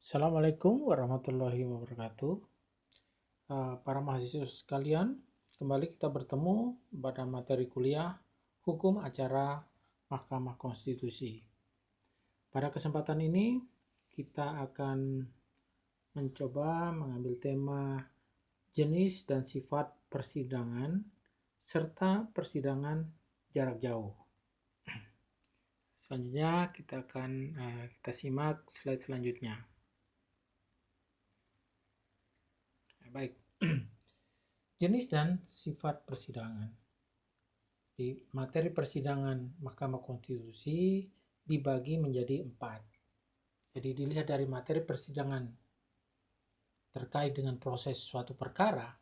Assalamualaikum warahmatullahi wabarakatuh. Para mahasiswa sekalian, kembali kita bertemu pada materi kuliah Hukum Acara Mahkamah Konstitusi. Pada kesempatan ini, kita akan mencoba mengambil tema jenis dan sifat persidangan serta persidangan jarak jauh. Selanjutnya kita simak slide selanjutnya. Baik. Jenis dan sifat persidangan. Di materi persidangan Mahkamah Konstitusi dibagi menjadi 4. Jadi dilihat dari materi persidangan terkait dengan proses suatu perkara,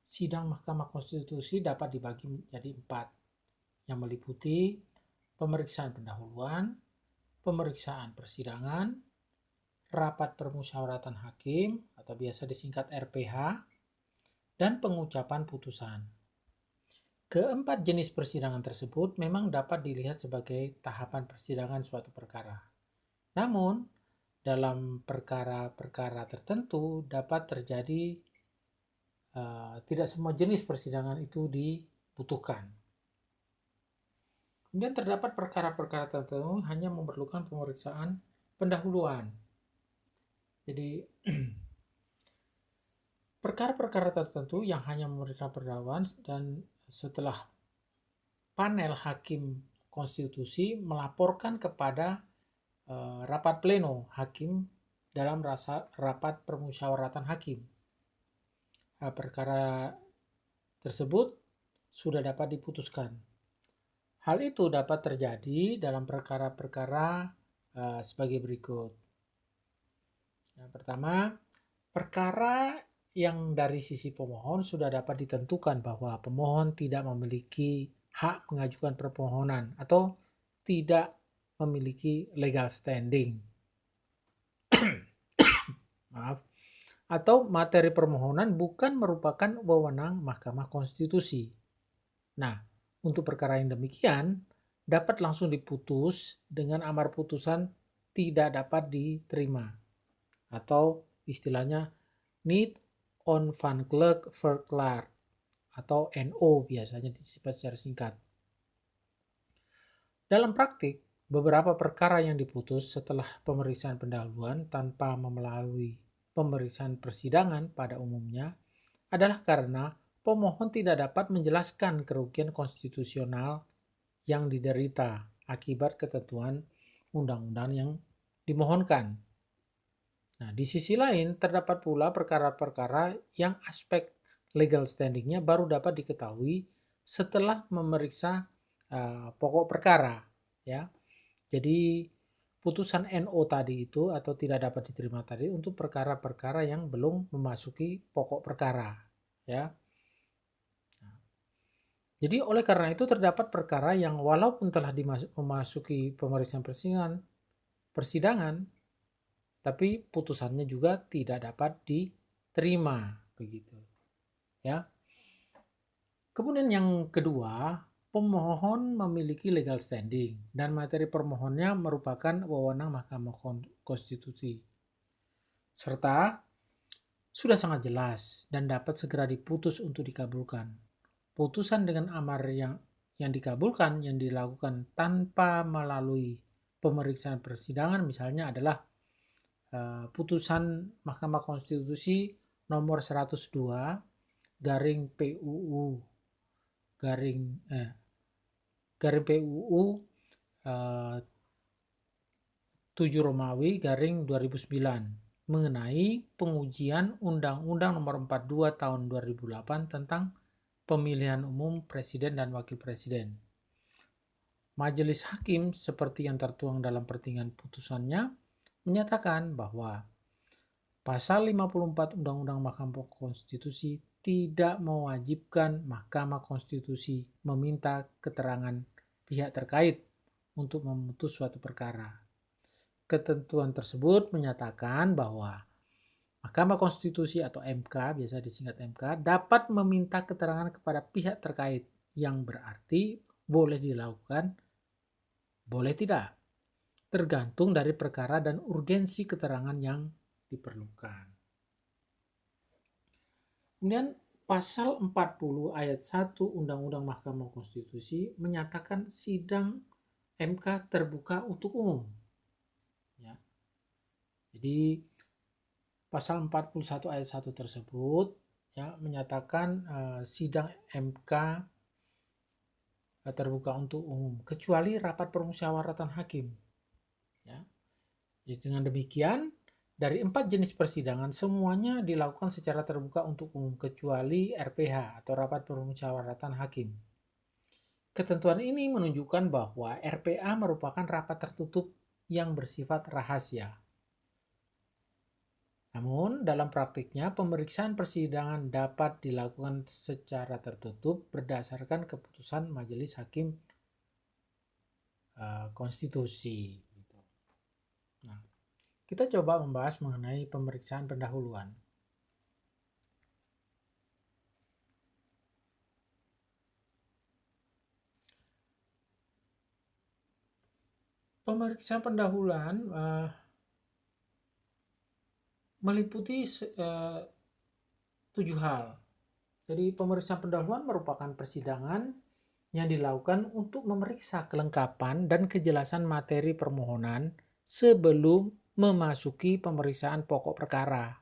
sidang Mahkamah Konstitusi dapat dibagi menjadi 4, yang meliputi pemeriksaan pendahuluan, pemeriksaan persidangan, rapat permusyawaratan hakim atau biasa disingkat RPH, dan pengucapan putusan. Keempat jenis persidangan tersebut memang dapat dilihat sebagai tahapan persidangan suatu perkara. Namun, dalam perkara-perkara tertentu dapat terjadi tidak semua jenis persidangan itu dibutuhkan. Kemudian terdapat perkara-perkara tertentu hanya memerlukan pemeriksaan pendahuluan. Jadi, perkara-perkara tertentu yang hanya memerlukan pendahuluan dan setelah panel hakim konstitusi melaporkan kepada rapat pleno hakim dalam rapat permusyawaratan hakim. Perkara tersebut sudah dapat diputuskan. Hal itu dapat terjadi dalam perkara-perkara sebagai berikut. Yang pertama, perkara yang dari sisi pemohon sudah dapat ditentukan bahwa pemohon tidak memiliki hak mengajukan permohonan atau tidak memiliki legal standing. Atau materi permohonan bukan merupakan wewenang Mahkamah Konstitusi. Nah, untuk perkara yang demikian dapat langsung diputus dengan amar putusan tidak dapat diterima atau istilahnya niet onafhankelijk verklaard atau NO biasanya disebut secara singkat. Dalam praktik, beberapa perkara yang diputus setelah pemeriksaan pendahuluan tanpa melalui pemeriksaan persidangan pada umumnya adalah karena pemohon tidak dapat menjelaskan kerugian konstitusional yang diderita akibat ketentuan undang-undang yang dimohonkan. Nah, di sisi lain terdapat pula perkara-perkara yang aspek legal standing-nya baru dapat diketahui setelah memeriksa pokok perkara, ya. Jadi putusan NO tadi itu atau tidak dapat diterima tadi untuk perkara-perkara yang belum memasuki pokok perkara, ya. Jadi oleh karena itu terdapat perkara yang walaupun telah memasuki pemeriksaan persidangan, tapi putusannya juga tidak dapat diterima, begitu, ya. Kemudian yang kedua, pemohon memiliki legal standing dan materi permohonnya merupakan wewenang Mahkamah Konstitusi. Serta sudah sangat jelas dan dapat segera diputus untuk dikabulkan. Putusan dengan amar yang dikabulkan yang dilakukan tanpa melalui pemeriksaan persidangan misalnya adalah putusan Mahkamah Konstitusi nomor 102 garing PUU garing PUU 7 Romawi garing 2009 mengenai pengujian Undang-Undang nomor 42 tahun 2008 tentang pemilihan umum presiden dan wakil presiden. Majelis hakim seperti yang tertuang dalam pertingan putusannya menyatakan bahwa pasal 54 Undang-Undang Mahkamah Konstitusi tidak mewajibkan Mahkamah Konstitusi meminta keterangan pihak terkait untuk memutus suatu perkara. Ketentuan tersebut menyatakan bahwa Mahkamah Konstitusi atau MK, biasa disingkat MK, dapat meminta keterangan kepada pihak terkait yang berarti boleh dilakukan, boleh tidak, tergantung dari perkara dan urgensi keterangan yang diperlukan. Kemudian pasal 40 ayat 1 Undang-Undang Mahkamah Konstitusi menyatakan sidang MK terbuka untuk umum. Ya. Jadi pasal 41 ayat 1 tersebut ya menyatakan sidang MK terbuka untuk umum kecuali rapat permusyawaratan hakim. Ya. Jadi dengan demikian dari 4 jenis persidangan semuanya dilakukan secara terbuka untuk umum kecuali RPH atau rapat permusyawaratan hakim. Ketentuan ini menunjukkan bahwa RPA merupakan rapat tertutup yang bersifat rahasia. Namun, dalam praktiknya, pemeriksaan persidangan dapat dilakukan secara tertutup berdasarkan keputusan Majelis Hakim Konstitusi. Nah, kita coba membahas mengenai pemeriksaan pendahuluan. Pemeriksaan pendahuluan meliputi 7 hal. Jadi pemeriksaan pendahuluan merupakan persidangan yang dilakukan untuk memeriksa kelengkapan dan kejelasan materi permohonan sebelum memasuki pemeriksaan pokok perkara.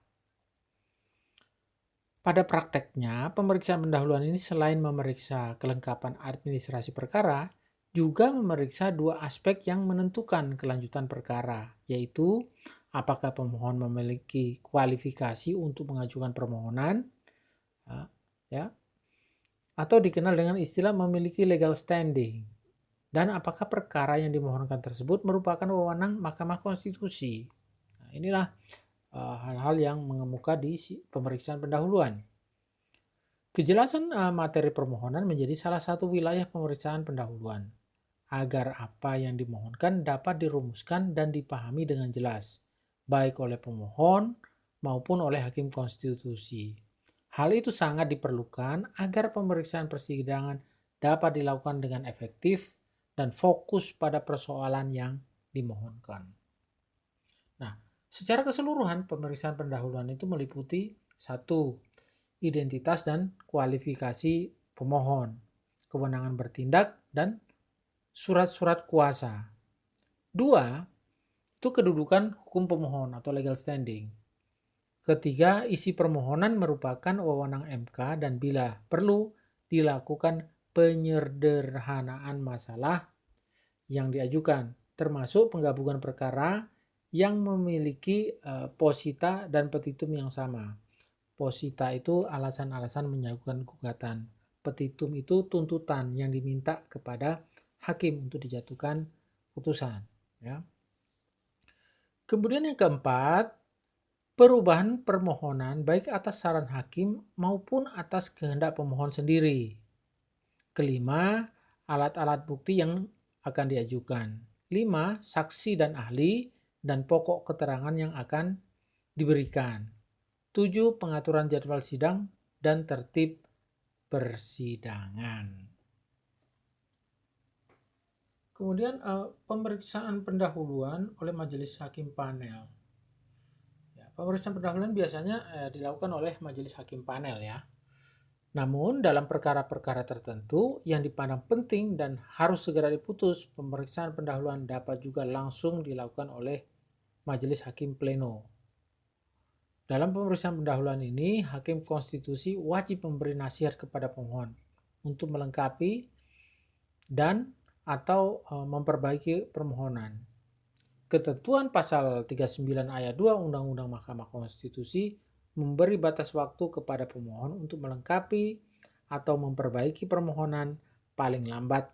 Pada prakteknya, pemeriksaan pendahuluan ini selain memeriksa kelengkapan administrasi perkara, juga memeriksa 2 aspek yang menentukan kelanjutan perkara, yaitu apakah pemohon memiliki kualifikasi untuk mengajukan permohonan, ya, atau dikenal dengan istilah memiliki legal standing, dan apakah perkara yang dimohonkan tersebut merupakan wewenang Mahkamah Konstitusi. Nah, inilah hal-hal yang mengemuka di pemeriksaan pendahuluan. Kejelasan materi permohonan menjadi salah satu wilayah pemeriksaan pendahuluan, agar apa yang dimohonkan dapat dirumuskan dan dipahami dengan jelas, baik oleh pemohon maupun oleh Hakim Konstitusi. Hal itu sangat diperlukan agar pemeriksaan persidangan dapat dilakukan dengan efektif dan fokus pada persoalan yang dimohonkan. Nah, secara keseluruhan pemeriksaan pendahuluan itu meliputi 1. Identitas dan kualifikasi pemohon, kewenangan bertindak, dan surat-surat kuasa. 2. Itu kedudukan hukum pemohon atau legal standing. Ketiga, isi permohonan merupakan wewenang MK dan bila perlu dilakukan penyederhanaan masalah yang diajukan, termasuk penggabungan perkara yang memiliki posita dan petitum yang sama. Posita itu alasan-alasan mengajukan gugatan. Petitum itu tuntutan yang diminta kepada hakim untuk dijatuhkan putusan. Ya. Kemudian yang keempat, perubahan permohonan baik atas saran hakim maupun atas kehendak pemohon sendiri. Kelima, alat-alat bukti yang akan diajukan. 5. Saksi dan ahli dan pokok keterangan yang akan diberikan. 7. Pengaturan jadwal sidang dan tertib persidangan. Kemudian pemeriksaan pendahuluan oleh Majelis Hakim Panel. Ya, pemeriksaan pendahuluan biasanya dilakukan oleh Majelis Hakim Panel ya. Namun dalam perkara-perkara tertentu yang dipandang penting dan harus segera diputus, pemeriksaan pendahuluan dapat juga langsung dilakukan oleh Majelis Hakim Pleno. Dalam pemeriksaan pendahuluan ini, Hakim Konstitusi wajib memberi nasihat kepada pemohon untuk melengkapi dan atau memperbaiki permohonan. Ketentuan pasal 39 ayat 2 Undang-Undang Mahkamah Konstitusi memberi batas waktu kepada pemohon untuk melengkapi atau memperbaiki permohonan paling lambat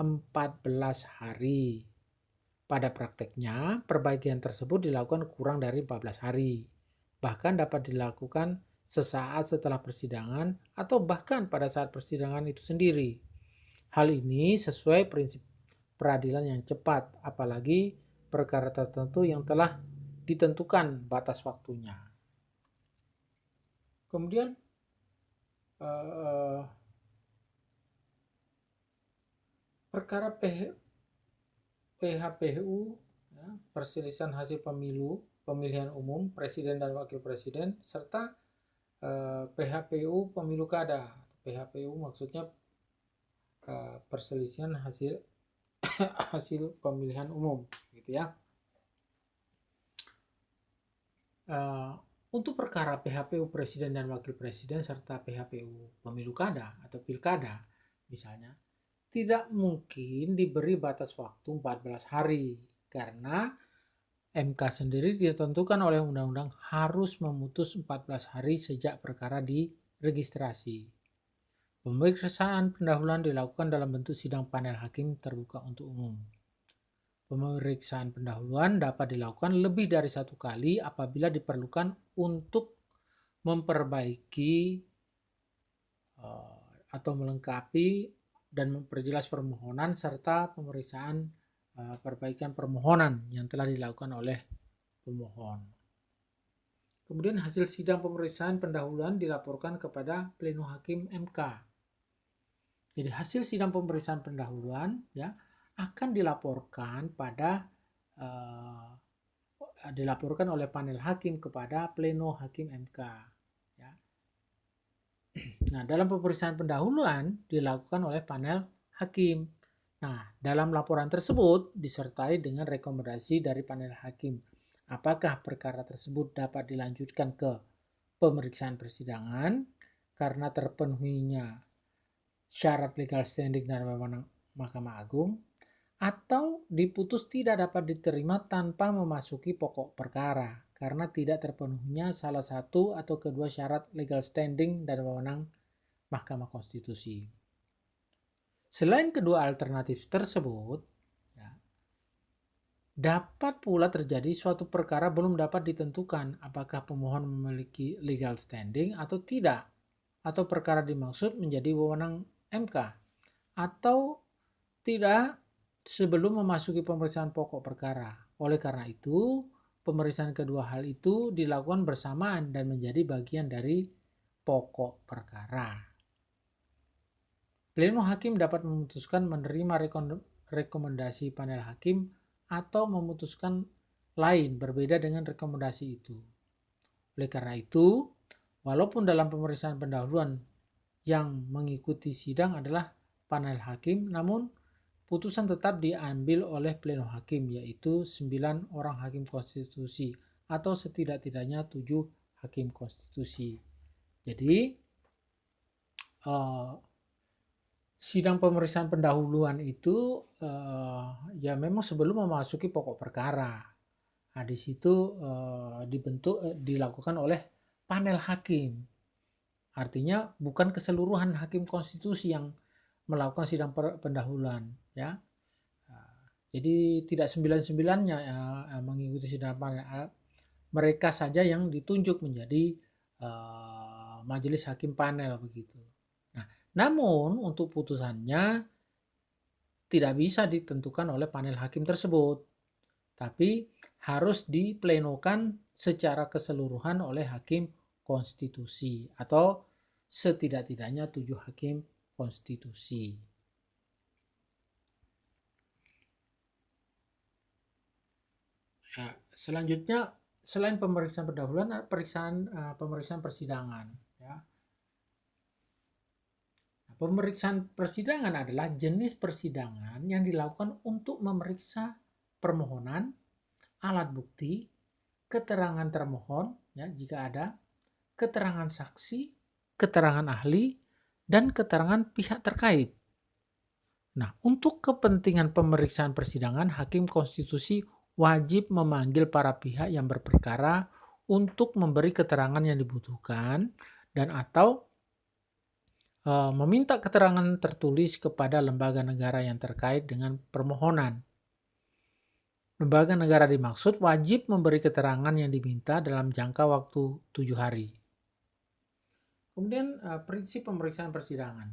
14 hari. Pada prakteknya, perbaikan tersebut dilakukan kurang dari 14 hari. Bahkan dapat dilakukan sesaat setelah persidangan atau bahkan pada saat persidangan itu sendiri. Hal ini sesuai prinsip peradilan yang cepat, apalagi perkara tertentu yang telah ditentukan batas waktunya. Kemudian perkara PHPU, ya, perselisihan hasil pemilu pemilihan umum presiden dan wakil presiden serta PHPU pemilu kada. PHPU maksudnya perselisihan hasil hasil pemilihan umum, gitu ya. Untuk perkara PHPU presiden dan wakil presiden serta PHPU pemilu kada atau pilkada misalnya, tidak mungkin diberi batas waktu 14 hari karena MK sendiri ditentukan oleh undang-undang harus memutus 14 hari sejak perkara diregistrasi. Pemeriksaan pendahuluan dilakukan dalam bentuk sidang panel hakim terbuka untuk umum. Pemeriksaan pendahuluan dapat dilakukan lebih dari satu kali apabila diperlukan untuk memperbaiki atau melengkapi dan memperjelas permohonan serta pemeriksaan perbaikan permohonan yang telah dilakukan oleh pemohon. Kemudian hasil sidang pemeriksaan pendahuluan dilaporkan kepada pleno hakim MK. Jadi hasil sidang pemeriksaan pendahuluan ya akan dilaporkan dilaporkan oleh panel hakim kepada pleno hakim MK. Ya. Nah, dalam pemeriksaan pendahuluan dilakukan oleh panel hakim. Nah, dalam laporan tersebut disertai dengan rekomendasi dari panel hakim. Apakah perkara tersebut dapat dilanjutkan ke pemeriksaan persidangan karena terpenuhinya syarat legal standing dan wewenang Mahkamah Agung, atau diputus tidak dapat diterima tanpa memasuki pokok perkara karena tidak terpenuhinya salah satu atau kedua syarat legal standing dan wewenang Mahkamah Konstitusi. Selain kedua alternatif tersebut, ya, dapat pula terjadi suatu perkara belum dapat ditentukan apakah pemohon memiliki legal standing atau tidak, atau perkara dimaksud menjadi wewenang MK, atau tidak sebelum memasuki pemeriksaan pokok perkara. Oleh karena itu, pemeriksaan kedua hal itu dilakukan bersamaan dan menjadi bagian dari pokok perkara. Pleno hakim dapat memutuskan menerima rekomendasi panel hakim atau memutuskan lain berbeda dengan rekomendasi itu. Oleh karena itu, walaupun dalam pemeriksaan pendahuluan yang mengikuti sidang adalah panel hakim, namun putusan tetap diambil oleh pleno hakim, yaitu 9 orang hakim konstitusi atau setidak-tidaknya 7 hakim konstitusi. Jadi sidang pemeriksaan pendahuluan itu ya memang sebelum memasuki pokok perkara. Nah, di situ dilakukan oleh panel hakim. Artinya bukan keseluruhan hakim konstitusi yang melakukan sidang pendahuluan, ya. Jadi tidak 99-nya mengikuti sidang panel. Mereka saja yang ditunjuk menjadi majelis hakim panel begitu. Nah, namun untuk putusannya tidak bisa ditentukan oleh panel hakim tersebut, tapi harus diplenokan secara keseluruhan oleh hakim konstitusi atau setidak-tidaknya 7 hakim konstitusi. Nah, selanjutnya selain pemeriksaan pendahuluan, pemeriksaan persidangan. Ya. Nah, pemeriksaan persidangan adalah jenis persidangan yang dilakukan untuk memeriksa permohonan, alat bukti, keterangan termohon, ya, jika ada, keterangan saksi, keterangan ahli, dan keterangan pihak terkait. Nah, untuk kepentingan pemeriksaan persidangan, hakim konstitusi wajib memanggil para pihak yang berperkara untuk memberi keterangan yang dibutuhkan dan atau meminta keterangan tertulis kepada lembaga negara yang terkait dengan permohonan. Lembaga negara dimaksud wajib memberi keterangan yang diminta dalam jangka waktu 7 hari. Kemudian prinsip pemeriksaan persidangan.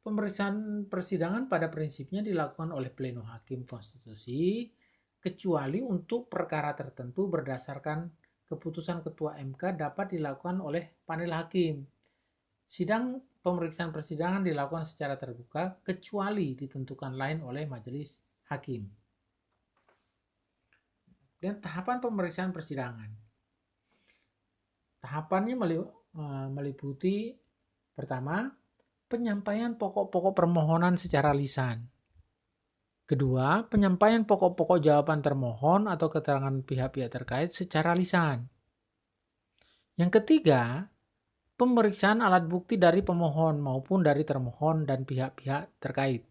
Pemeriksaan persidangan pada prinsipnya dilakukan oleh pleno hakim konstitusi kecuali untuk perkara tertentu berdasarkan keputusan ketua MK dapat dilakukan oleh panel hakim. Sidang pemeriksaan persidangan dilakukan secara terbuka kecuali ditentukan lain oleh majelis hakim. Dan tahapan pemeriksaan persidangan. Tahapannya meliputi pertama, penyampaian pokok-pokok permohonan secara lisan. Kedua, penyampaian pokok-pokok jawaban termohon atau keterangan pihak-pihak terkait secara lisan. Yang ketiga, pemeriksaan alat bukti dari pemohon maupun dari termohon dan pihak-pihak terkait.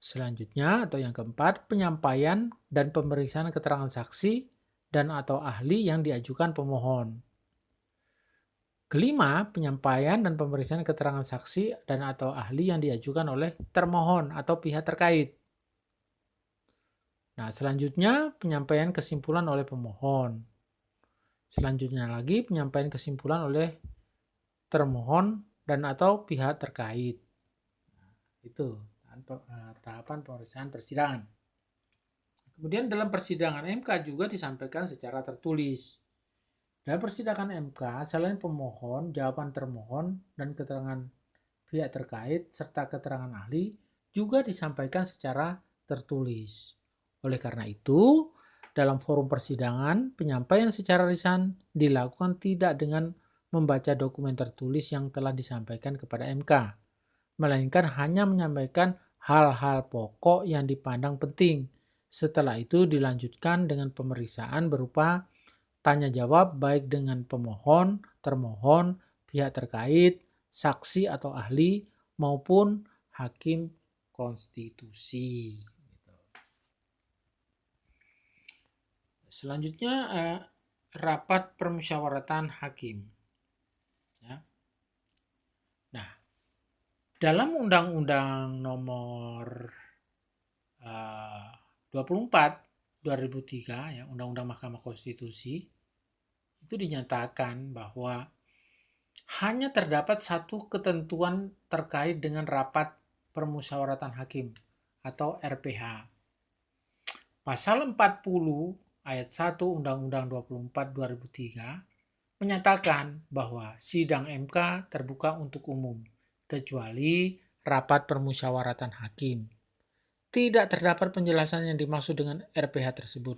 Selanjutnya, atau yang keempat, penyampaian dan pemeriksaan keterangan saksi dan atau ahli yang diajukan pemohon. Kelima, penyampaian dan pemeriksaan keterangan saksi dan atau ahli yang diajukan oleh termohon atau pihak terkait. Nah, selanjutnya penyampaian kesimpulan oleh pemohon. Selanjutnya lagi penyampaian kesimpulan oleh termohon dan atau pihak terkait. Itu tahapan pemeriksaan persidangan. Kemudian dalam persidangan MK juga disampaikan secara tertulis. Dalam persidangan MK, selain pemohon, jawaban termohon, dan keterangan pihak terkait, serta keterangan ahli, juga disampaikan secara tertulis. Oleh karena itu, dalam forum persidangan, penyampaian secara lisan dilakukan tidak dengan membaca dokumen tertulis yang telah disampaikan kepada MK, melainkan hanya menyampaikan hal-hal pokok yang dipandang penting. Setelah itu dilanjutkan dengan pemeriksaan berupa tanya jawab baik dengan pemohon, termohon, pihak terkait, saksi atau ahli, maupun hakim konstitusi. Selanjutnya, rapat permusyawaratan hakim. Ya. Nah, dalam Undang-Undang Nomor 24 2003, ya, Undang-Undang Mahkamah Konstitusi, itu dinyatakan bahwa hanya terdapat satu ketentuan terkait dengan rapat permusyawaratan hakim atau RPH. Pasal 40 ayat 1 Undang-Undang 24 2003 menyatakan bahwa sidang MK terbuka untuk umum kecuali rapat permusyawaratan hakim. Tidak terdapat penjelasan yang dimaksud dengan RPH tersebut.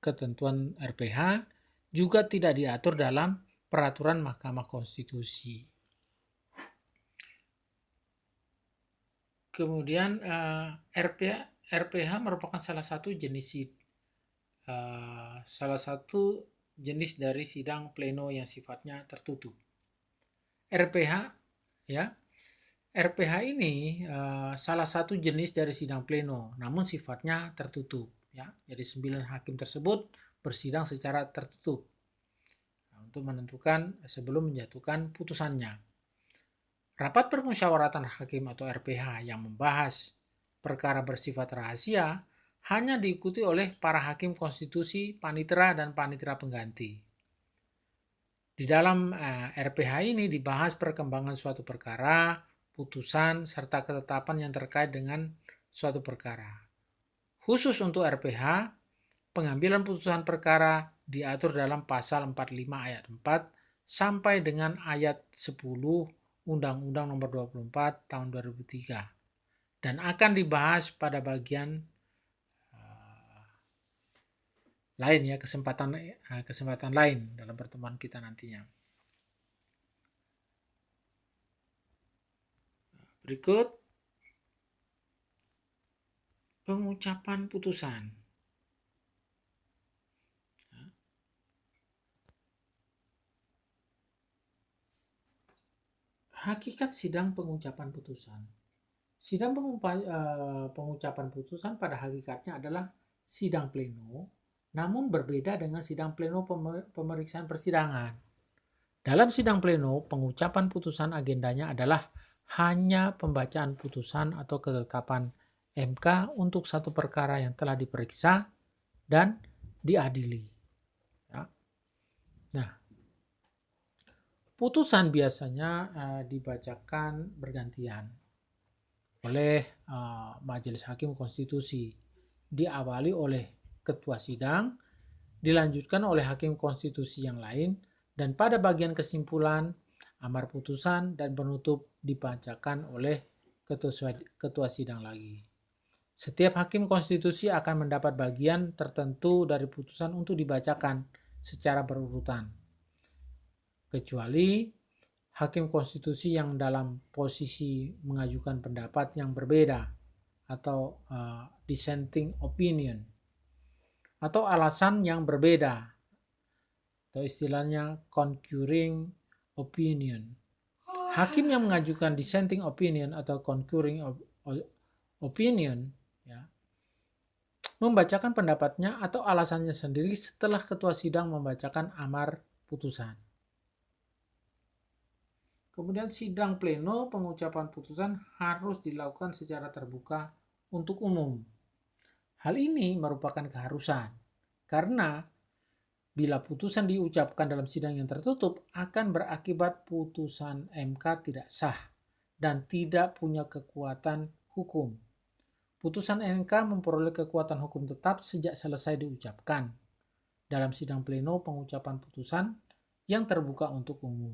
Ketentuan RPH juga tidak diatur dalam peraturan Mahkamah Konstitusi. Kemudian RPH merupakan salah satu jenis dari sidang pleno yang sifatnya tertutup. RPH, ya, RPH ini salah satu jenis dari sidang pleno, namun sifatnya tertutup. Ya, jadi 9 hakim tersebut bersidang secara tertutup untuk menentukan sebelum menjatuhkan putusannya. Rapat permusyawaratan hakim atau RPH yang membahas perkara bersifat rahasia hanya diikuti oleh para hakim konstitusi, panitera, dan panitera pengganti. Di dalam RPH ini dibahas perkembangan suatu perkara, putusan, serta ketetapan yang terkait dengan suatu perkara. Khusus untuk RPH, pengambilan putusan perkara diatur dalam pasal 45 ayat 4 sampai dengan ayat 10 Undang-Undang Nomor 24 Tahun 2003 dan akan dibahas pada bagian lain, ya, kesempatan lain dalam pertemuan kita nantinya. Berikut pengucapan putusan. Hakikat sidang pengucapan putusan. Sidang pengucapan putusan pada hakikatnya adalah sidang pleno, namun berbeda dengan sidang pleno pemeriksaan persidangan. Dalam sidang pleno, pengucapan putusan agendanya adalah hanya pembacaan putusan atau ketetapan MK untuk satu perkara yang telah diperiksa dan diadili. Ya. Nah, putusan biasanya dibacakan bergantian oleh Majelis Hakim Konstitusi, diawali oleh ketua sidang, dilanjutkan oleh hakim konstitusi yang lain, dan pada bagian kesimpulan, amar putusan, dan penutup dibacakan oleh ketua sidang lagi. Setiap hakim konstitusi akan mendapat bagian tertentu dari putusan untuk dibacakan secara berurutan, kecuali hakim konstitusi yang dalam posisi mengajukan pendapat yang berbeda atau dissenting opinion atau alasan yang berbeda atau istilahnya concurring opinion. Hakim yang mengajukan dissenting opinion atau concurring opinion ya, membacakan pendapatnya atau alasannya sendiri setelah ketua sidang membacakan amar putusan. Kemudian sidang pleno pengucapan putusan harus dilakukan secara terbuka untuk umum. Hal ini merupakan keharusan karena bila putusan diucapkan dalam sidang yang tertutup akan berakibat putusan MK tidak sah dan tidak punya kekuatan hukum. Putusan MK memperoleh kekuatan hukum tetap sejak selesai diucapkan dalam sidang pleno pengucapan putusan yang terbuka untuk umum.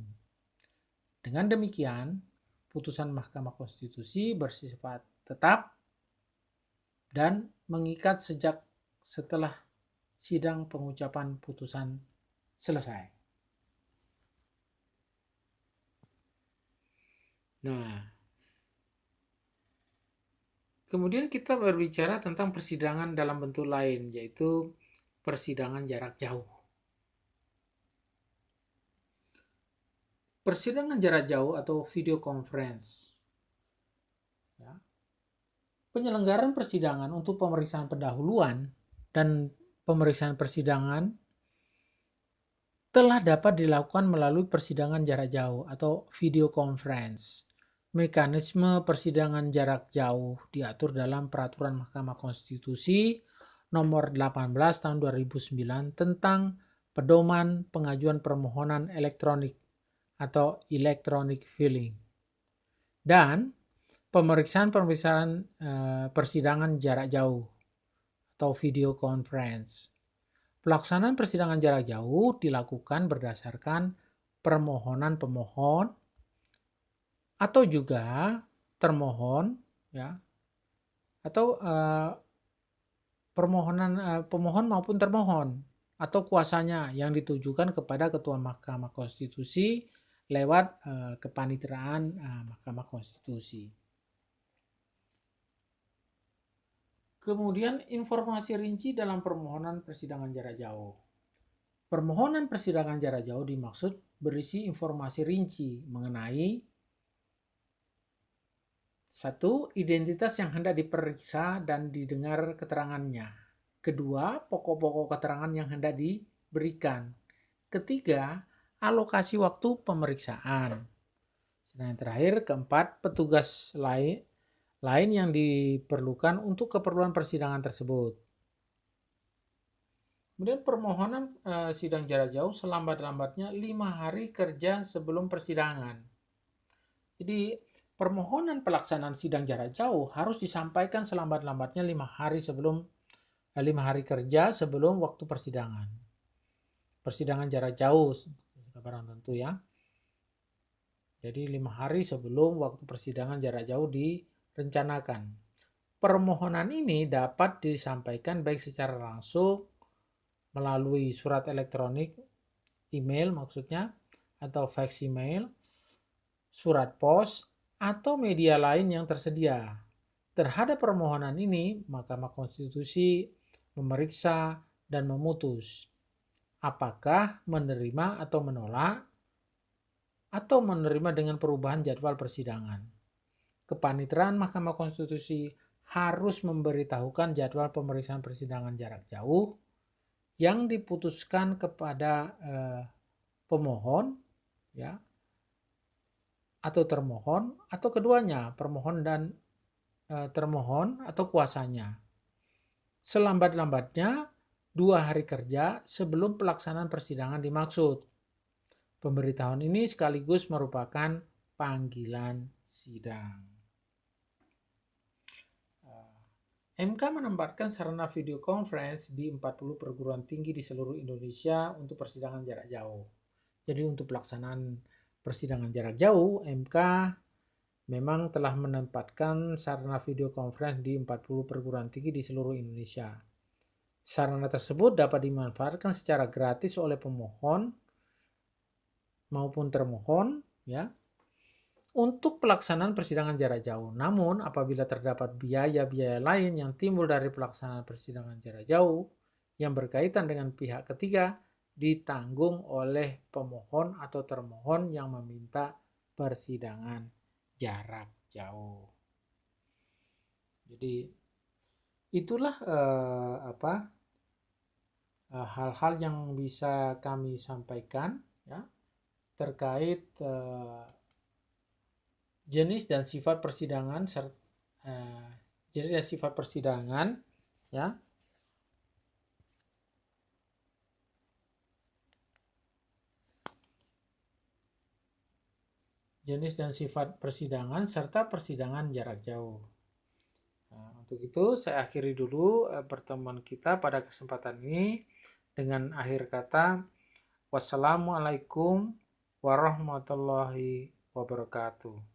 Dengan demikian, putusan Mahkamah Konstitusi bersifat tetap dan mengikat sejak setelah sidang pengucapan putusan selesai. Nah, kemudian kita berbicara tentang persidangan dalam bentuk lain, yaitu persidangan jarak jauh. Persidangan jarak jauh atau video conference. Ya. Penyelenggaraan persidangan untuk pemeriksaan pendahuluan dan pemeriksaan persidangan telah dapat dilakukan melalui persidangan jarak jauh atau video conference. Mekanisme persidangan jarak jauh diatur dalam Peraturan Mahkamah Konstitusi Nomor 18 Tahun 2009 tentang pedoman pengajuan permohonan elektronik atau electronic filing dan pemeriksaan persidangan jarak jauh atau video conference. Pelaksanaan persidangan jarak jauh dilakukan berdasarkan permohonan pemohon atau juga termohon ya atau pemohon maupun termohon atau kuasanya yang ditujukan kepada Ketua Mahkamah Konstitusi lewat kepanitraan Mahkamah Konstitusi. Kemudian informasi rinci dalam permohonan persidangan jarak jauh. Permohonan persidangan jarak jauh dimaksud berisi informasi rinci mengenai 1. Identitas yang hendak diperiksa dan didengar keterangannya. 2. Pokok-pokok keterangan yang hendak diberikan. 3. Alokasi waktu pemeriksaan. Dan yang terakhir, 4. Petugas lain yang diperlukan untuk keperluan persidangan tersebut. Kemudian permohonan sidang jarak jauh selambat-lambatnya 5 hari kerja sebelum persidangan. Jadi permohonan pelaksanaan sidang jarak jauh harus disampaikan selambat-lambatnya 5 hari kerja sebelum waktu persidangan. Persidangan jarak jauh, barang tentu ya. Jadi 5 hari sebelum waktu persidangan jarak jauh direncanakan. Permohonan ini dapat disampaikan baik secara langsung melalui surat elektronik, email maksudnya, atau fax email, surat pos, atau media lain yang tersedia. Terhadap permohonan ini, Mahkamah Konstitusi memeriksa dan memutus apakah menerima atau menolak atau menerima dengan perubahan jadwal persidangan. Kepanitraan Mahkamah Konstitusi harus memberitahukan jadwal pemeriksaan persidangan jarak jauh yang diputuskan kepada pemohon ya atau termohon atau keduanya, permohon dan termohon atau kuasanya. Selambat-lambatnya 2 hari kerja sebelum pelaksanaan persidangan dimaksud. Pemberitahuan ini sekaligus merupakan panggilan sidang. MK menempatkan sarana video conference di 40 perguruan tinggi di seluruh Indonesia untuk persidangan jarak jauh. Jadi untuk pelaksanaan persidangan jarak jauh, MK memang telah menempatkan sarana video conference di 40 perguruan tinggi di seluruh Indonesia. Sarana tersebut dapat dimanfaatkan secara gratis oleh pemohon maupun termohon ya untuk pelaksanaan persidangan jarak jauh. Namun, apabila terdapat biaya-biaya lain yang timbul dari pelaksanaan persidangan jarak jauh yang berkaitan dengan pihak ketiga, ditanggung oleh pemohon atau termohon yang meminta persidangan jarak jauh. Jadi, itulah hal-hal yang bisa kami sampaikan ya terkait jenis dan sifat persidangan jenis dan sifat persidangan ya jenis dan sifat persidangan serta persidangan jarak jauh. Nah, untuk itu saya akhiri dulu pertemuan kita pada kesempatan ini dengan akhir kata wassalamualaikum warahmatullahi wabarakatuh.